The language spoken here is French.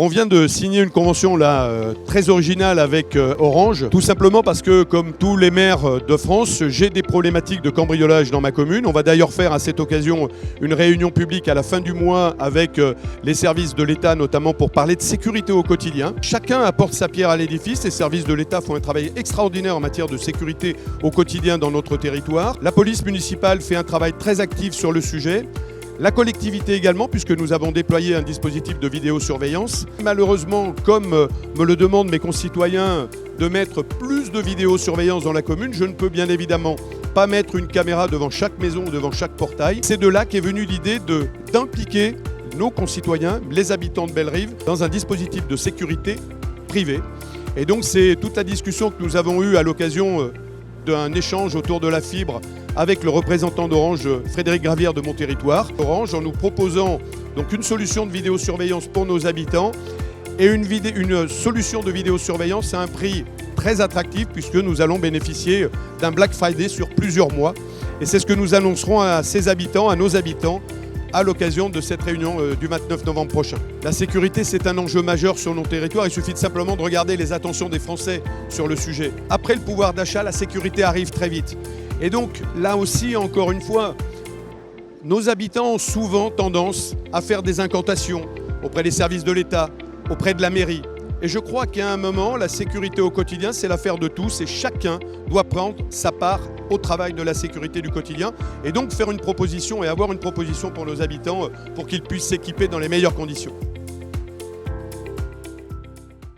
On vient de signer une convention là très originale avec Orange, tout simplement parce que comme tous les maires de France, j'ai des problématiques de cambriolage dans ma commune. On va d'ailleurs faire à cette occasion une réunion publique à la fin du mois avec les services de l'État, notamment pour parler de sécurité au quotidien. Chacun apporte sa pierre à l'édifice. Les services de l'État font un travail extraordinaire en matière de sécurité au quotidien dans notre territoire. La police municipale fait un travail très actif sur le sujet. La collectivité également, puisque nous avons déployé un dispositif de vidéosurveillance. Malheureusement, comme me le demandent mes concitoyens de mettre plus de vidéosurveillance dans la commune, je ne peux bien évidemment pas mettre une caméra devant chaque maison ou devant chaque portail. C'est de là qu'est venue l'idée d'impliquer nos concitoyens, les habitants de Bellerive, dans un dispositif de sécurité privée. Et donc c'est toute la discussion que nous avons eue à l'occasion d'un échange autour de la fibre avec le représentant d'Orange, Frédéric Gravière de mon territoire. Orange, en nous proposant donc une solution de vidéosurveillance pour nos habitants et une solution de vidéosurveillance à un prix très attractif puisque nous allons bénéficier d'un Black Friday sur plusieurs mois. Et c'est ce que nous annoncerons à ses habitants, à nos habitants, à l'occasion de cette réunion du 29 novembre prochain. La sécurité, c'est un enjeu majeur sur nos territoires. Il suffit simplement de regarder les attentions des Français sur le sujet. Après le pouvoir d'achat, la sécurité arrive très vite. Et donc, là aussi, encore une fois, nos habitants ont souvent tendance à faire des incantations auprès des services de l'État, auprès de la mairie. Et je crois qu'à un moment, la sécurité au quotidien, c'est l'affaire de tous et chacun doit prendre sa part au travail de la sécurité du quotidien et donc faire une proposition et avoir une proposition pour nos habitants pour qu'ils puissent s'équiper dans les meilleures conditions.